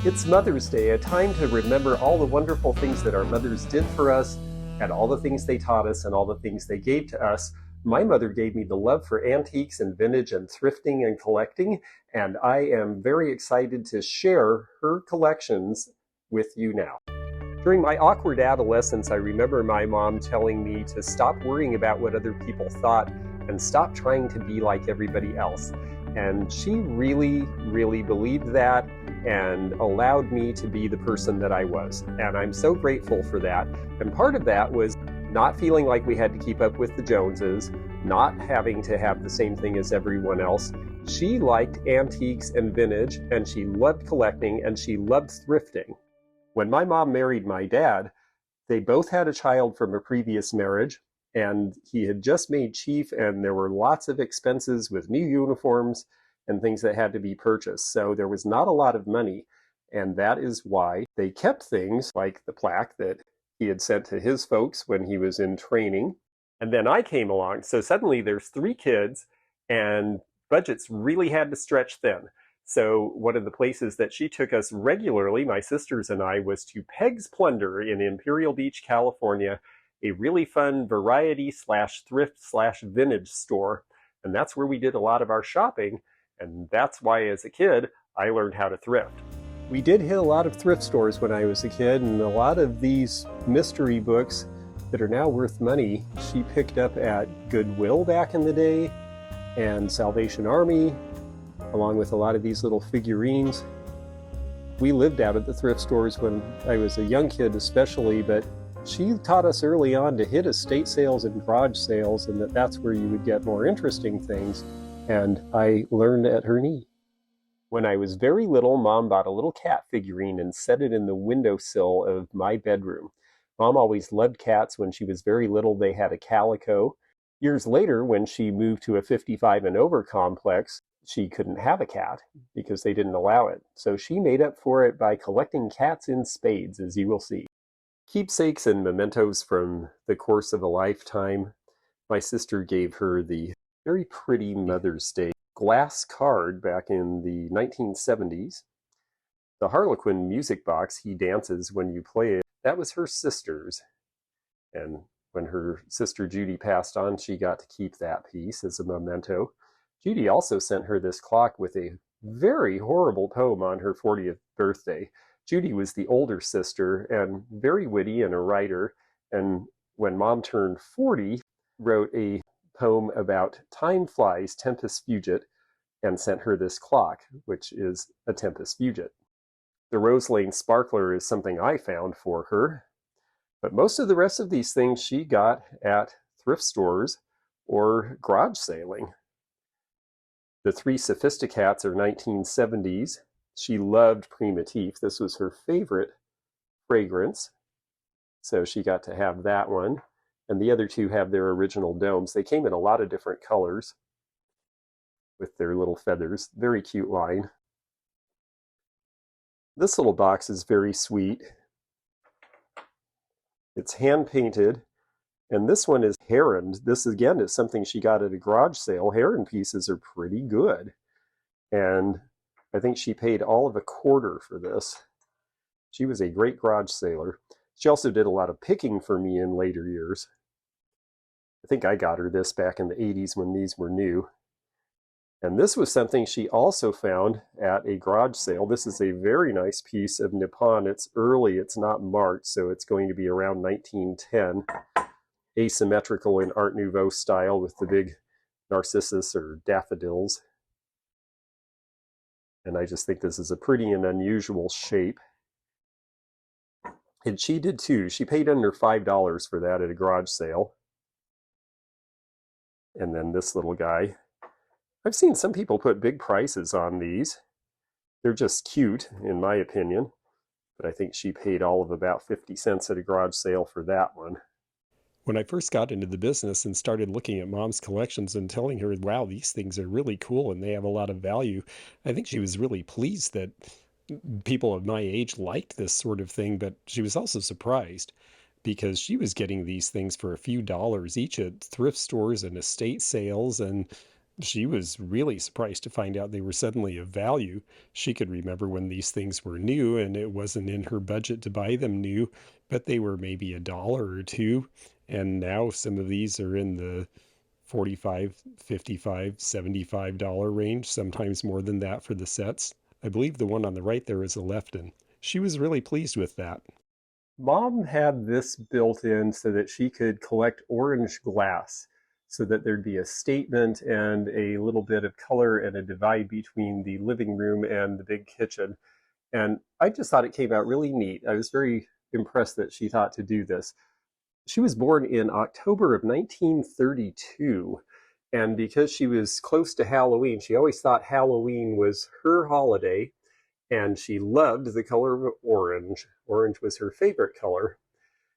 It's Mother's Day, a time to remember all the wonderful things that our mothers did for us, and all the things they taught us, and all the things they gave to us. My mother gave me the love for antiques and vintage and thrifting and collecting, and I am very excited to share her collections with you now. During my awkward adolescence, I remember my mom telling me to stop worrying about what other people thought and stop trying to be like everybody else. And she really, really believed that and allowed me to be the person that I was. And I'm so grateful for that. And part of that was not feeling like we had to keep up with the Joneses, not having to have the same thing as everyone else. She liked antiques and vintage, and she loved collecting, and she loved thrifting. When my mom married my dad, they both had a child from a previous marriage, and he had just made chief, and there were lots of expenses with new uniforms and things that had to be purchased. So there was not a lot of money, and that is why they kept things like the plaque that he had sent to his folks when he was in training. And then I came along. So suddenly there's 3 kids, and budgets really had to stretch thin. So one of the places that she took us regularly, my sisters and I, was to Peg's Plunder in Imperial Beach, California, a really fun variety slash thrift slash vintage store. And that's where we did a lot of our shopping. And that's why, as a kid, I learned how to thrift. We did hit a lot of thrift stores when I was a kid, and a lot of these mystery books that are now worth money, she picked up at Goodwill back in the day, and Salvation Army, along with a lot of these little figurines. We lived out at the thrift stores when I was a young kid especially, but she taught us early on to hit estate sales and garage sales, and that's where you would get more interesting things, and I learned at her knee. When I was very little, Mom bought a little cat figurine and set it in the windowsill of my bedroom. Mom always loved cats. When she was very little, they had a calico. Years later, when she moved to a 55 and over complex, she couldn't have a cat because they didn't allow it. So she made up for it by collecting cats in spades, as you will see. Keepsakes and mementos from the course of a lifetime. My sister gave her the very pretty Mother's Day glass card back in the 1970s. The Harlequin music box, He Dances When You Play It, that was her sister's. And when her sister Judy passed on, she got to keep that piece as a memento. Judy also sent her this clock with a very horrible poem on her 40th birthday. Judy was the older sister and very witty and a writer. And when Mom turned 40, wrote a poem about time flies, tempus fugit, and sent her this clock, which is a tempus fugit. The Rose Lane Sparkler is something I found for her, but most of the rest of these things she got at thrift stores or garage sailing. The 3 Sophisticats are 1970s. She loved Primitif. This was her favorite fragrance, so she got to have that one. And the other 2 have their original domes. They came in a lot of different colors with their little feathers. Very cute line. This little box is very sweet. It's hand-painted, and this one is heron. This, again, is something she got at a garage sale. Heron pieces are pretty good, and I think she paid all of $0.25 for this. She was a great garage sailor. She also did a lot of picking for me in later years. I think I got her this back in the 80s when these were new. And this was something she also found at a garage sale. This is a very nice piece of Nippon. It's early, it's not marked, so it's going to be around 1910. Asymmetrical in Art Nouveau style with the big narcissus or daffodils. And I just think this is a pretty and unusual shape. And she did too. She paid under $5 for that at a garage sale. And then this little guy. I've seen some people put big prices on these. They're just cute, in my opinion. But I think she paid all of about 50 cents at a garage sale for that one. When I first got into the business and started looking at Mom's collections and telling her, wow, these things are really cool and they have a lot of value, I think she was really pleased that people of my age liked this sort of thing, but she was also surprised because she was getting these things for a few dollars each at thrift stores and estate sales, and she was really surprised to find out they were suddenly of value. She could remember when these things were new and it wasn't in her budget to buy them new, but they were maybe a dollar or two. And now some of these are in the 45, 55, $75 range, sometimes more than that for the sets. I believe the one on the right there is a Lefton. She was really pleased with that. Mom had this built in so that she could collect orange glass, so that there'd be a statement and a little bit of color and a divide between the living room and the big kitchen. And I just thought it came out really neat. I was very impressed that she thought to do this. She was born in October of 1932. And because she was close to Halloween, she always thought Halloween was her holiday. And she loved the color of orange. Orange was her favorite color.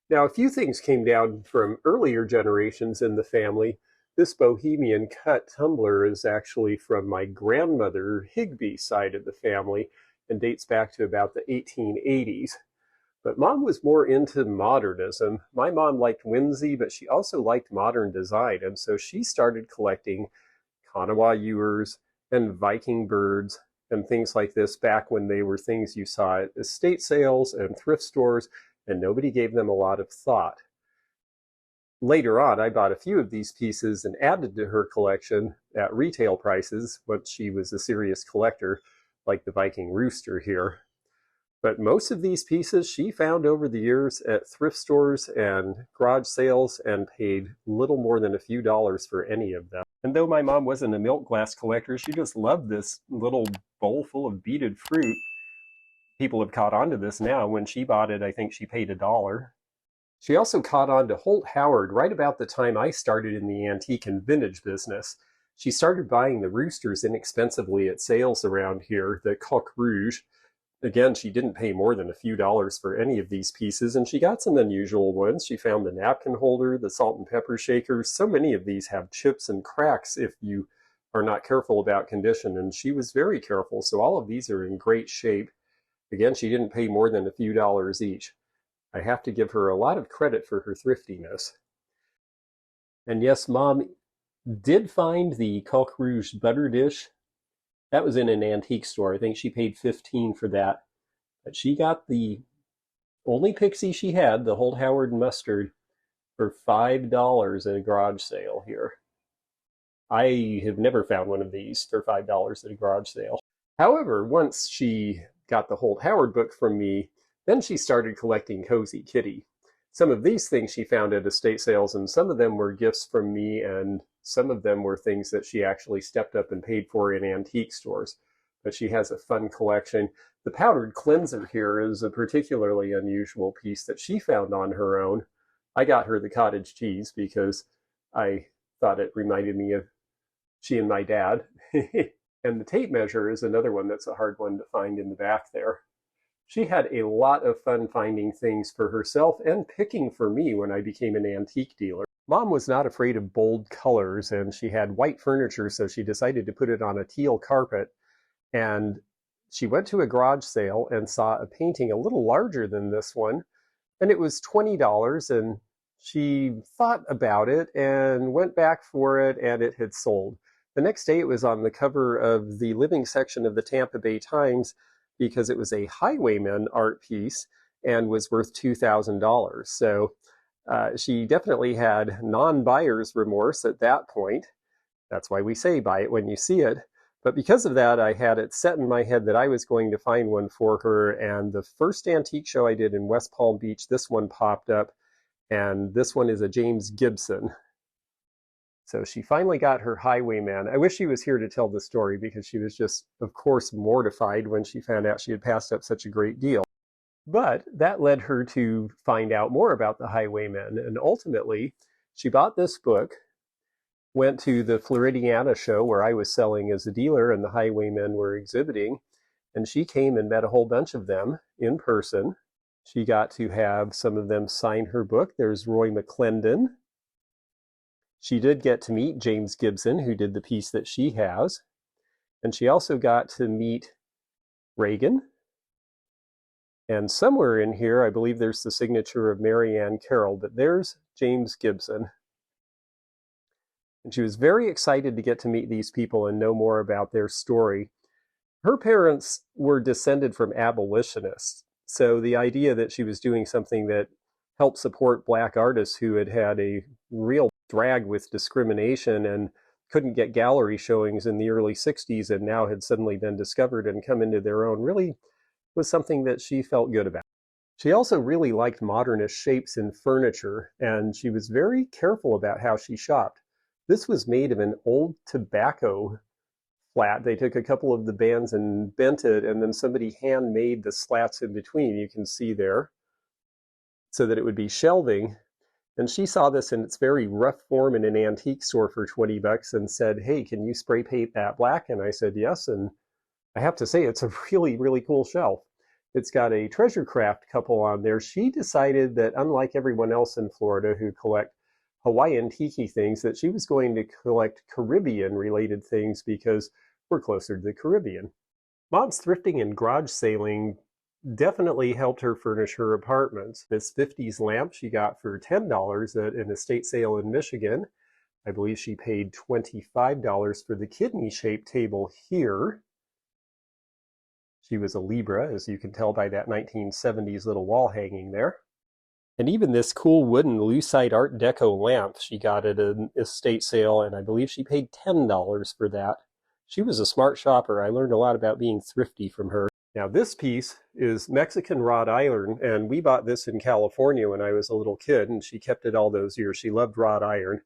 Now, a few things came down from earlier generations in the family. This bohemian cut tumbler is actually from my grandmother Higby's side of the family and dates back to about the 1880s. But Mom was more into modernism. My mom liked whimsy, but she also liked modern design, and so she started collecting Kanawha ewers and Viking birds and things like this back when they were things you saw at estate sales and thrift stores, and nobody gave them a lot of thought. Later on, I bought a few of these pieces and added to her collection at retail prices once she was a serious collector, like the Viking rooster here. But most of these pieces she found over the years at thrift stores and garage sales and paid little more than a few dollars for any of them. And though my mom wasn't a milk glass collector, she just loved this little bowl full of beaded fruit. People have caught on to this now. When she bought it, I think she paid $1. She also caught on to Holt Howard right about the time I started in the antique and vintage business. She started buying the roosters inexpensively at sales around here, the Coq Rouge. Again, she didn't pay more than a few dollars for any of these pieces, and she got some unusual ones. She found the napkin holder, the salt and pepper shakers. So many of these have chips and cracks if you are not careful about condition, and she was very careful, so all of these are in great shape. Again, she didn't pay more than a few dollars each. I have to give her a lot of credit for her thriftiness. And yes, Mom did find the Coq Rouge butter dish. That was in an antique store. I think she paid $15 for that. But she got the only pixie she had, the Holt Howard mustard, for $5 at a garage sale here. I have never found one of these for $5 at a garage sale. However, once she got the Holt Howard book from me, then she started collecting Cozy Kitty. Some of these things she found at estate sales, and some of them were gifts from me, and some of them were things that she actually stepped up and paid for in antique stores. But she has a fun collection. The powdered cleanser here is a particularly unusual piece that she found on her own. I got her the cottage cheese because I thought it reminded me of she and my dad. And the tape measure is another one that's a hard one to find in the back there. She had a lot of fun finding things for herself and picking for me when I became an antique dealer. Mom was not afraid of bold colors, and she had white furniture, so she decided to put it on a teal carpet. And she went to a garage sale and saw a painting a little larger than this one, and it was $20, and she thought about it and went back for it, and it had sold. The next day it was on the cover of the living section of the Tampa Bay Times because it was a Highwaymen art piece and was worth $2,000. So she definitely had non-buyer's remorse at that point. That's why we say buy it when you see it. But because of that, I had it set in my head that I was going to find one for her. And the first antique show I did in West Palm Beach, this one popped up. And this one is a James Gibson. So she finally got her Highwayman. I wish she was here to tell the story because she was just, of course, mortified when she found out she had passed up such a great deal. But that led her to find out more about the Highwaymen. And ultimately, she bought this book, went to the Floridiana show where I was selling as a dealer and the Highwaymen were exhibiting. And she came and met a whole bunch of them in person. She got to have some of them sign her book. There's Roy McClendon. She did get to meet James Gibson, who did the piece that she has. And she also got to meet Reagan And somewhere in here, I believe there's the signature of Mary Ann Carroll, but there's James Gibson. And she was very excited to get to meet these people and know more about their story. Her parents were descended from abolitionists, so the idea that she was doing something that helped support Black artists who had had a real drag with discrimination and couldn't get gallery showings in the early 60s and now had suddenly been discovered and come into their own really was something that she felt good about. She also really liked modernist shapes in furniture, and she was very careful about how she shopped. This was made of an old tobacco flat. They took a couple of the bands and bent it, and then somebody handmade the slats in between, you can see there, so that it would be shelving. And she saw this in its very rough form in an antique store for 20 bucks and said, "Hey, can you spray paint that black?" And I said, "Yes." And I have to say, it's a really, really cool shelf. It's got a treasure craft couple on there. She decided that, unlike everyone else in Florida who collect Hawaiian tiki things, that she was going to collect Caribbean-related things because we're closer to the Caribbean. Mom's thrifting and garage sailing definitely helped her furnish her apartment. This 50s lamp she got for $10 at an estate sale in Michigan. I believe she paid $25 for the kidney-shaped table here. She was a Libra, as you can tell by that 1970s little wall hanging there. And even this cool wooden lucite Art Deco lamp she got at an estate sale, and I believe she paid $10 for that. She was a smart shopper. I learned a lot about being thrifty from her. Now this piece is Mexican wrought iron, and we bought this in California when I was a little kid, and she kept it all those years. She loved wrought iron.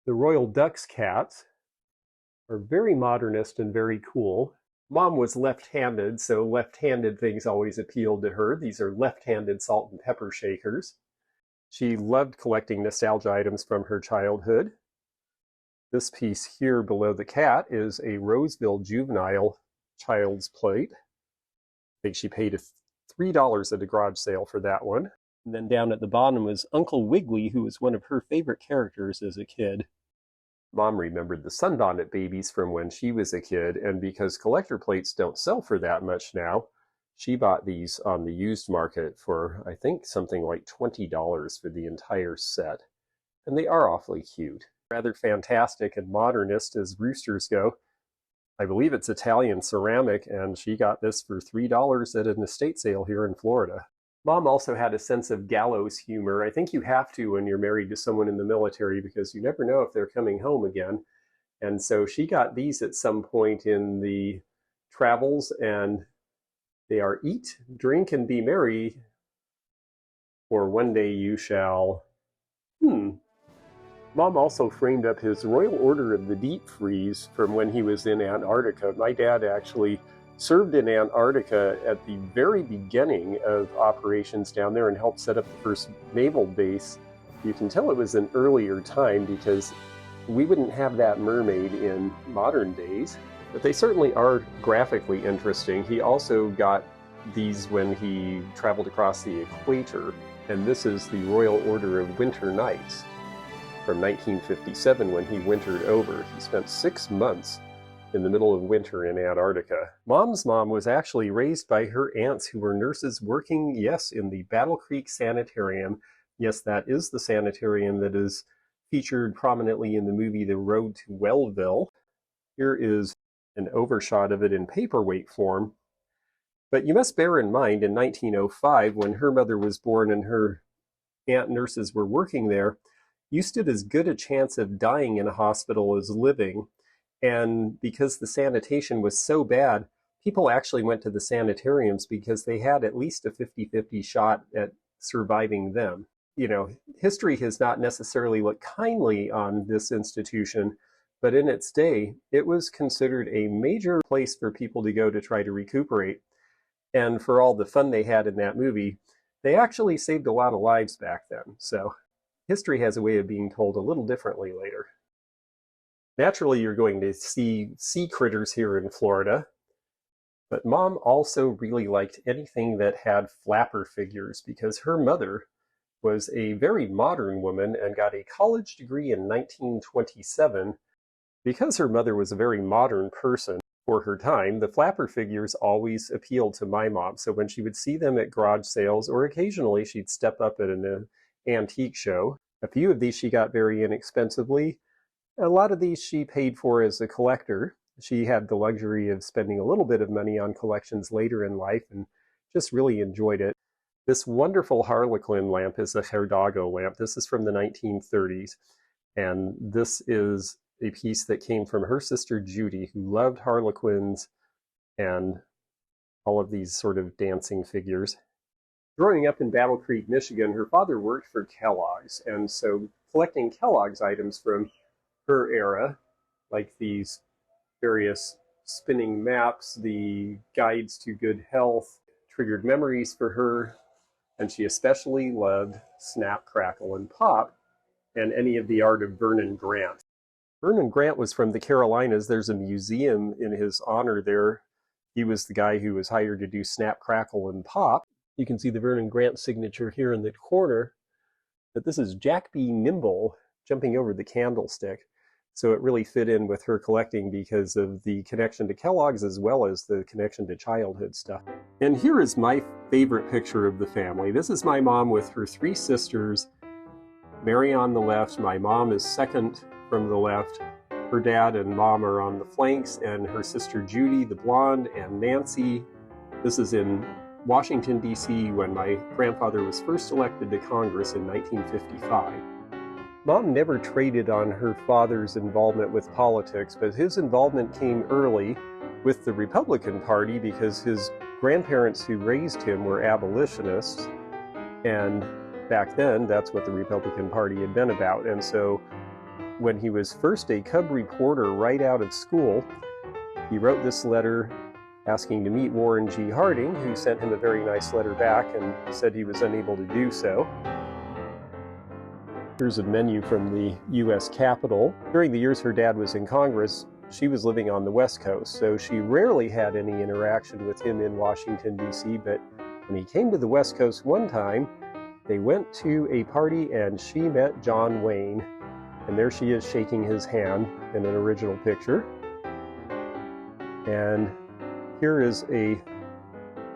The Royal Ducks cats are very modernist and very cool. Mom was left-handed, so left-handed things always appealed to her. These are left-handed salt and pepper shakers. She loved collecting nostalgia items from her childhood. This piece here below the cat is a Roseville juvenile child's plate. I think she paid $3 at a garage sale for that one. And then down at the bottom was Uncle Wiggily, who was one of her favorite characters as a kid. Mom remembered the Sunbonnet Babies from when she was a kid, and because collector plates don't sell for that much now, she bought these on the used market for, I think, something like $20 for the entire set. And they are awfully cute. Rather fantastic and modernist as roosters go. I believe it's Italian ceramic, and she got this for $3 at an estate sale here in Florida. Mom also had a sense of gallows humor. I think you have to when you're married to someone in the military because you never know if they're coming home again. And so she got these at some point in the travels, and they are eat, drink, and be merry, or one day you shall. Mom also framed up his Royal Order of the Deep Freeze from when he was in Antarctica. My dad actually served in Antarctica at the very beginning of operations down there and helped set up the first naval base. You can tell it was an earlier time because we wouldn't have that mermaid in modern days, but they certainly are graphically interesting. He also got these when he traveled across the equator, and this is the Royal Order of Winter Knights from 1957 when he wintered over. He spent 6 months in the middle of winter in Antarctica. Mom's mom was actually raised by her aunts who were nurses working, yes, in the Battle Creek Sanitarium. Yes, that is the sanitarium that is featured prominently in the movie The Road to Wellville. Here is an overshot of it in paperweight form. But you must bear in mind, in 1905, when her mother was born and her aunt nurses were working there, you stood as good a chance of dying in a hospital as living. And because the sanitation was so bad, people actually went to the sanitariums because they had at least a 50-50 shot at surviving them. You know, history has not necessarily looked kindly on this institution, but in its day, it was considered a major place for people to go to try to recuperate. And for all the fun they had in that movie, they actually saved a lot of lives back then. So history has a way of being told a little differently later. Naturally, you're going to see sea critters here in Florida, but Mom also really liked anything that had flapper figures because her mother was a very modern woman and got a college degree in 1927. Because her mother was a very modern person, before her time, the flapper figures always appealed to my mom. So when she would see them at garage sales, or occasionally she'd step up at an antique show, a few of these she got very inexpensively. A lot of these she paid for as a collector. She had the luxury of spending a little bit of money on collections later in life and just really enjoyed it. This wonderful Harlequin lamp is a Herdago lamp. This is from the 1930s, and this is a piece that came from her sister Judy, who loved Harlequins and all of these sort of dancing figures. Growing up in Battle Creek, Michigan, her father worked for Kellogg's, and so collecting Kellogg's items from her era, like these various spinning maps, the guides to good health, triggered memories for her, and she especially loved Snap, Crackle, and Pop, and any of the art of Vernon Grant. Vernon Grant was from the Carolinas. There's a museum in his honor there. He was the guy who was hired to do Snap, Crackle, and Pop. You can see the Vernon Grant signature here in the corner, but this is Jack B. Nimble jumping over the candlestick. So it really fit in with her collecting because of the connection to Kellogg's as well as the connection to childhood stuff. And here is my favorite picture of the family. This is my mom with her three sisters. Mary on the left, my mom is second from the left. Her dad and mom are on the flanks, and her sister Judy, the blonde, and Nancy. This is in Washington, D.C. when my grandfather was first elected to Congress in 1955. Mom never traded on her father's involvement with politics, but his involvement came early with the Republican Party because his grandparents who raised him were abolitionists, and back then that's what the Republican Party had been about. And so when he was first a cub reporter right out of school, he wrote this letter asking to meet Warren G. Harding, who sent him a very nice letter back and said he was unable to do so. Here's a menu from the U.S. Capitol. During the years her dad was in Congress, she was living on the West Coast, so she rarely had any interaction with him in Washington, D.C., but when he came to the West Coast one time, they went to a party and she met John Wayne, and there she is shaking his hand in an original picture. And here is a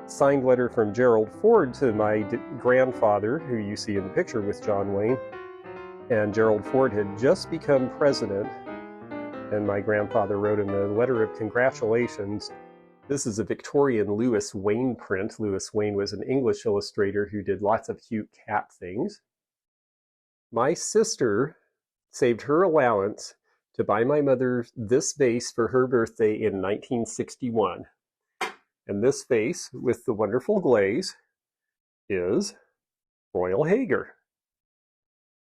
signed letter from Gerald Ford to my grandfather, who you see in the picture with John Wayne. And Gerald Ford had just become president, and my grandfather wrote him a letter of congratulations. This is a Victorian Lewis Wayne print. Lewis Wayne was an English illustrator who did lots of cute cat things. My sister saved her allowance to buy my mother this vase for her birthday in 1961. And this vase with the wonderful glaze is Royal Hager,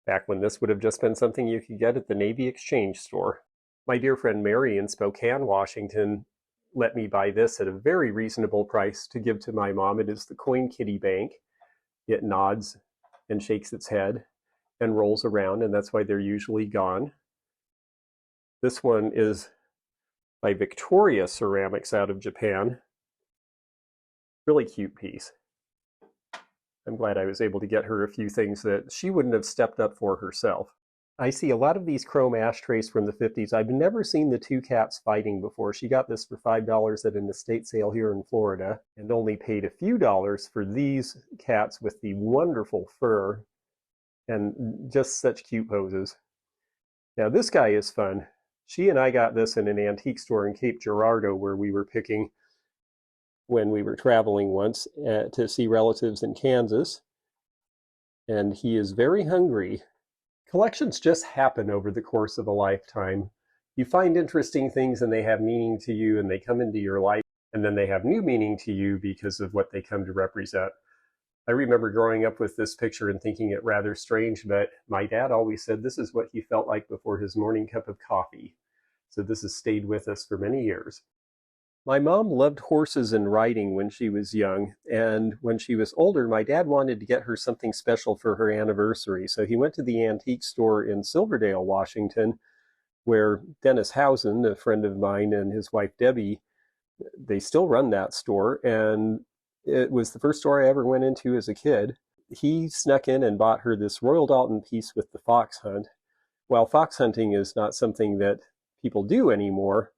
back when this would have just been something you could get at the Navy Exchange store. My dear friend Mary in Spokane, Washington, let me buy this at a very reasonable price to give to my mom. It is the Coin Kitty Bank. It nods and shakes its head and rolls around, and that's why they're usually gone. This one is by Victoria Ceramics out of Japan. Really cute piece. I'm glad I was able to get her a few things that she wouldn't have stepped up for herself. I see a lot of these chrome ashtrays from the 50s. I've never seen the two cats fighting before. She got this for $5 at an estate sale here in Florida and only paid a few dollars for these cats with the wonderful fur and just such cute poses. Now this guy is fun. She and I got this in an antique store in Cape Girardeau where we were picking when we were traveling once to see relatives in Kansas. And he is very hungry. Collections just happen over the course of a lifetime. You find interesting things and they have meaning to you and they come into your life, and then they have new meaning to you because of what they come to represent. I remember growing up with this picture and thinking it rather strange, but my dad always said this is what he felt like before his morning cup of coffee. So this has stayed with us for many years. My mom loved horses and riding when she was young, and when she was older, my dad wanted to get her something special for her anniversary. So he went to the antique store in Silverdale, Washington, where Dennis Housen, a friend of mine, and his wife Debbie, they still run that store, and it was the first store I ever went into as a kid. He snuck in and bought her this Royal Doulton piece with the fox hunt. While fox hunting is not something that people do anymore,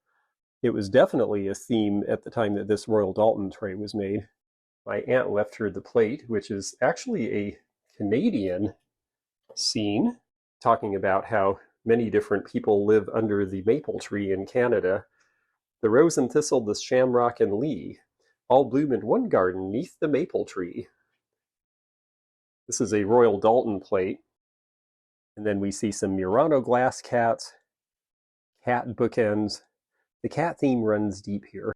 It was definitely a theme at the time that this Royal Doulton tray was made. My aunt left her the plate, which is actually a Canadian scene, talking about how many different people live under the maple tree in Canada. The rose and thistle, the shamrock and lee, all bloom in one garden neath the maple tree. This is a Royal Doulton plate. And then we see some Murano glass cats, cat bookends. The cat theme runs deep here.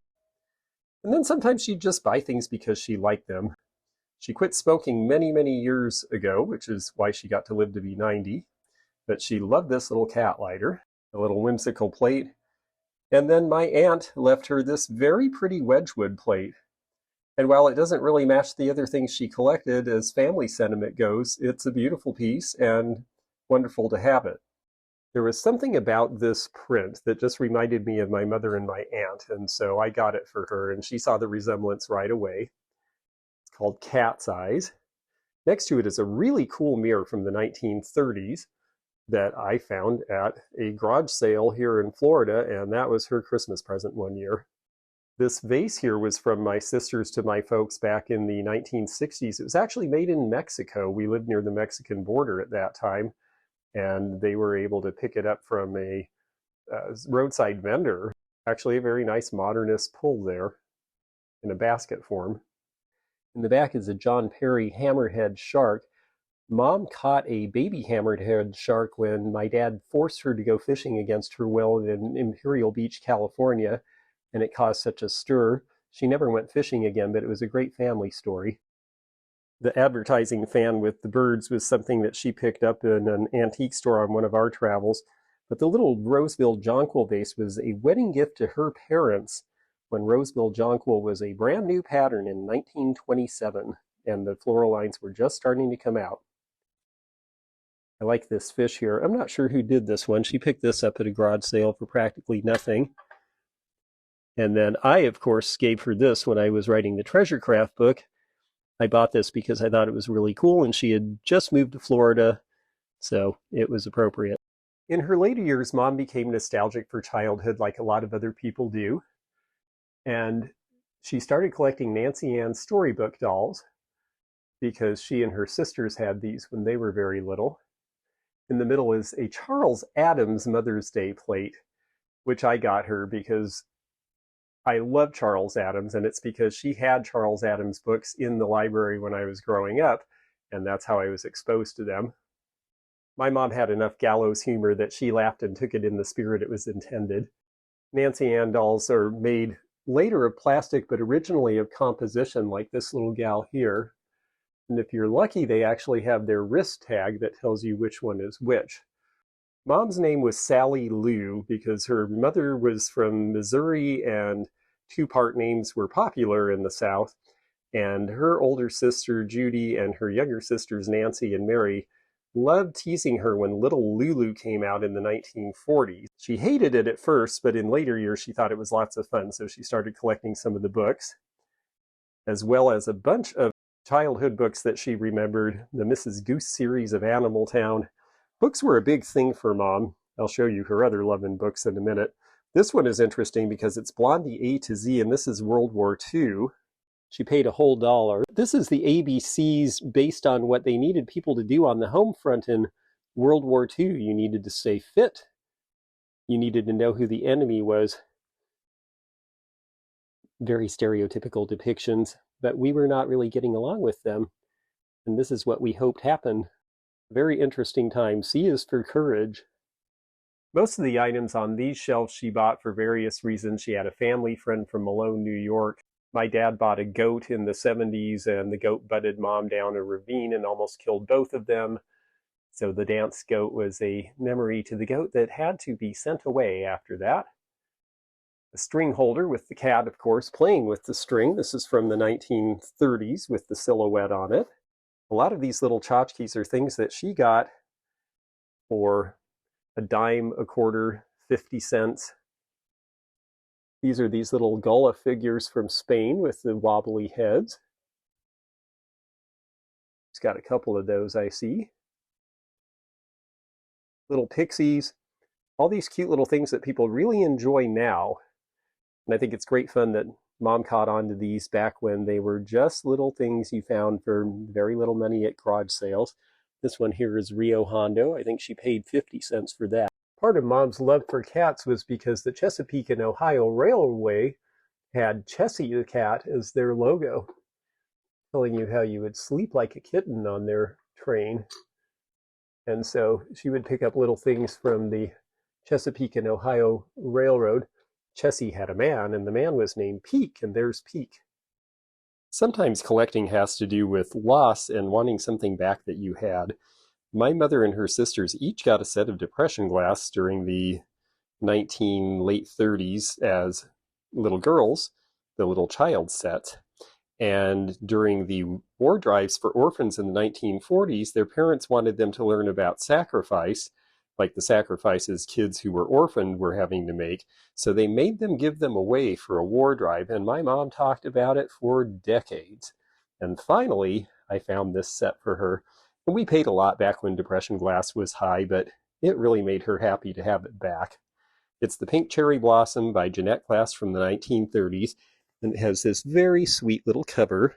And then sometimes she'd just buy things because she liked them. She quit smoking many, many years ago, which is why she got to live to be 90. But she loved this little cat lighter, a little whimsical plate. And then my aunt left her this very pretty Wedgwood plate. And while it doesn't really match the other things she collected as family sentiment goes, it's a beautiful piece and wonderful to have it. There was something about this print that just reminded me of my mother and my aunt, and so I got it for her, and she saw the resemblance right away. It's called Cat's Eyes. Next to it is a really cool mirror from the 1930s that I found at a garage sale here in Florida, and that was her Christmas present one year. This vase here was from my sisters to my folks back in the 1960s. It was actually made in Mexico. We lived near the Mexican border at that time, and they were able to pick it up from a roadside vendor. Actually, a very nice modernist pull there in a basket form. In the back is a John Perry hammerhead shark. Mom caught a baby hammerhead shark when my dad forced her to go fishing against her will in Imperial Beach, California, and it caused such a stir. She never went fishing again, but it was a great family story. The advertising fan with the birds was something that she picked up in an antique store on one of our travels. But the little Roseville jonquil vase was a wedding gift to her parents when Roseville jonquil was a brand new pattern in 1927, and the floral lines were just starting to come out. I like this fish here. I'm not sure who did this one. She picked this up at a garage sale for practically nothing. And then I, of course, gave her this when I was writing the treasure craft book. I bought this because I thought it was really cool, and she had just moved to Florida, so it was appropriate. In her later years, Mom became nostalgic for childhood like a lot of other people do, and she started collecting Nancy Ann's storybook dolls because she and her sisters had these when they were very little. In the middle is a Charles Addams Mother's Day plate, which I got her because I love Charles Addams, and it's because she had Charles Addams books in the library when I was growing up, and that's how I was exposed to them. My mom had enough gallows humor that she laughed and took it in the spirit it was intended. Nancy Ann dolls are made later of plastic, but originally of composition, like this little gal here. And if you're lucky, they actually have their wrist tag that tells you which one is which. Mom's name was Sally Lou because her mother was from Missouri and two-part names were popular in the South. And her older sister, Judy, and her younger sisters, Nancy and Mary, loved teasing her when Little Lulu came out in the 1940s. She hated it at first, but in later years she thought it was lots of fun, so she started collecting some of the books, as well as a bunch of childhood books that she remembered, the Mrs. Goose series of Animal Town. Books were a big thing for Mom. I'll show you her other loving books in a minute. This one is interesting because it's Blondie A to Z, and this is World War II. She paid a whole $1. This is the ABCs based on what they needed people to do on the home front in World War II. You needed to stay fit. You needed to know who the enemy was. Very stereotypical depictions, but we were not really getting along with them. And this is what we hoped happened. Very interesting time. C is for courage. Most of the items on these shelves she bought for various reasons. She had a family friend from Malone, New York. My dad bought a goat in the 70s, and the goat butted Mom down a ravine and almost killed both of them. So the dance goat was a memory to the goat that had to be sent away after that. A string holder with the cat, of course, playing with the string. This is from the 1930s with the silhouette on it. A lot of these little tchotchkes are things that she got for a dime, a quarter, 50 cents. These are these little Gullah figures from Spain with the wobbly heads. She's got a couple of those, I see. Little pixies. All these cute little things that people really enjoy now. And I think it's great fun that Mom caught on to these back when they were just little things you found for very little money at garage sales. This one here is Rio Hondo. I think she paid 50 cents for that. Part of Mom's love for cats was because the Chesapeake and Ohio Railway had Chessie the cat as their logo, telling you how you would sleep like a kitten on their train. And so she would pick up little things from the Chesapeake and Ohio Railroad. Chessie had a man, and the man was named Peak, and there's Peak. Sometimes collecting has to do with loss and wanting something back that you had. My mother and her sisters each got a set of depression glass during the late 30s as little girls, the little child set. And during the war drives for orphans in the 1940s, their parents wanted them to learn about sacrifice, like the sacrifices kids who were orphaned were having to make. So they made them give them away for a war drive, and my mom talked about it for decades. And finally, I found this set for her. And we paid a lot back when depression glass was high, but it really made her happy to have it back. It's the Pink Cherry Blossom by Jeanette Glass from the 1930s, and it has this very sweet little cover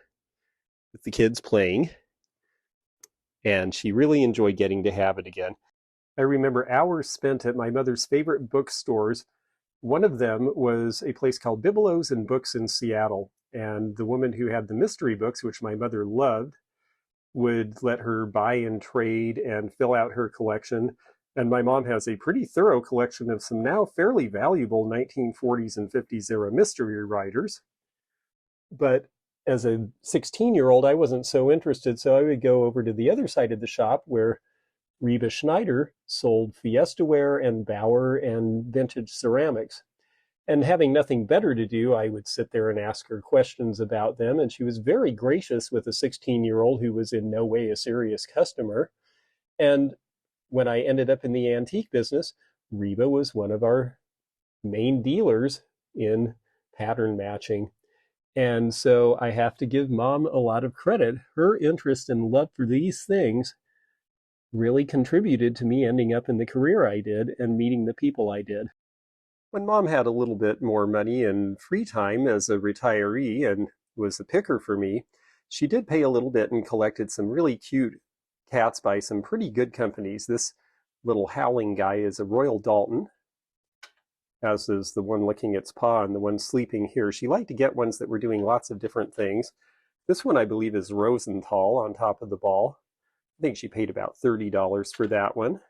with the kids playing, and she really enjoyed getting to have it again. I remember hours spent at my mother's favorite bookstores. One of them was a place called Bibelots and Books in Seattle, and the woman who had the mystery books, which my mother loved, would let her buy and trade and fill out her collection. And my mom has a pretty thorough collection of some now fairly valuable 1940s and 50s era mystery writers. But as a 16-year-old, I wasn't so interested, so I would go over to the other side of the shop where Reba Schneider sold Fiestaware and Bauer and vintage ceramics. And having nothing better to do, I would sit there and ask her questions about them. And she was very gracious with a 16-year-old who was in no way a serious customer. And when I ended up in the antique business, Reba was one of our main dealers in pattern matching. And so I have to give Mom a lot of credit. Her interest and love for these things really contributed to me ending up in the career I did and meeting the people I did. When Mom had a little bit more money and free time as a retiree and was a picker for me, she did pay a little bit and collected some really cute cats by some pretty good companies. This little howling guy is a Royal Doulton, as is the one licking its paw and the one sleeping here. She liked to get ones that were doing lots of different things. This one, I believe, is Rosenthal on top of the ball. I think she paid about $30 for that one.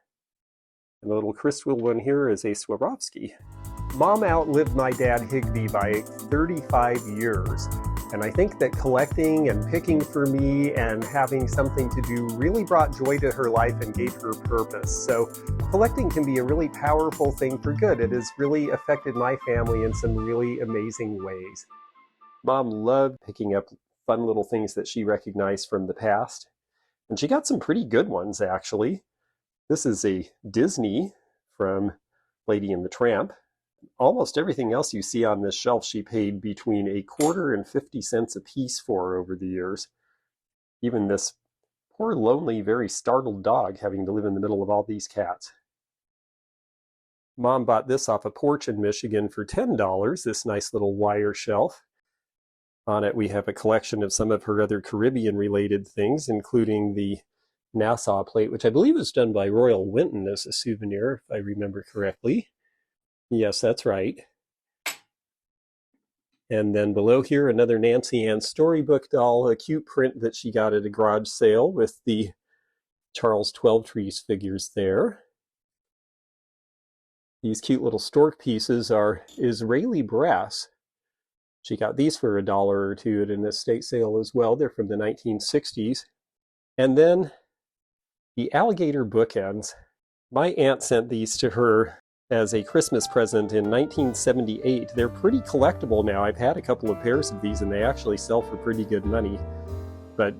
And the little crystal one here is a Swarovski. Mom outlived my dad Higby by 35 years. And I think that collecting and picking for me and having something to do really brought joy to her life and gave her purpose. So collecting can be a really powerful thing for good. It has really affected my family in some really amazing ways. Mom loved picking up fun little things that she recognized from the past. And she got some pretty good ones, actually. This is a Disney from Lady and the Tramp. Almost everything else you see on this shelf she paid between a quarter and 50 cents a piece for over the years. Even this poor, lonely, very startled dog having to live in the middle of all these cats. Mom bought this off a porch in Michigan for $10, this nice little wire shelf. On it we have a collection of some of her other Caribbean-related things, including the Nassau plate, which I believe was done by Royal Winton as a souvenir, if I remember correctly. Yes, that's right. And then below here, another Nancy Ann storybook doll, a cute print that she got at a garage sale with the Charles Twelvetrees figures there. These cute little stork pieces are Israeli brass. She got these for $1 or $2 at an estate sale as well. They're from the 1960s. And then the alligator bookends. My aunt sent these to her as a Christmas present in 1978. They're pretty collectible now. I've had a couple of pairs of these and they actually sell for pretty good money. But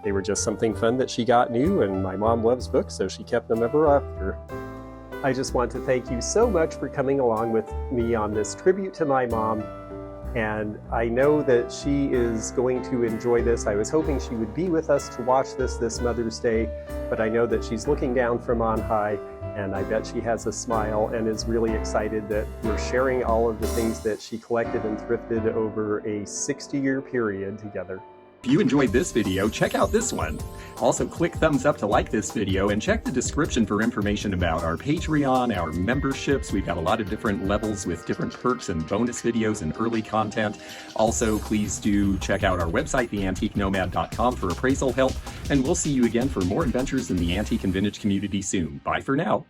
they were just something fun that she got new, and my mom loves books, so she kept them ever after. I just want to thank you so much for coming along with me on this tribute to my mom. And I know that she is going to enjoy this. I was hoping she would be with us to watch this Mother's Day, but I know that she's looking down from on high And I bet she has a smile and is really excited that we're sharing all of the things that she collected and thrifted over a 60-year period together. If you enjoyed this video, check out this one. Also, click thumbs up to like this video and check the description for information about our Patreon, our memberships. We've got a lot of different levels with different perks and bonus videos and early content. Also, please do check out our website, theantiquenomad.com, for appraisal help. And we'll see you again for more adventures in the antique and vintage community soon. Bye for now.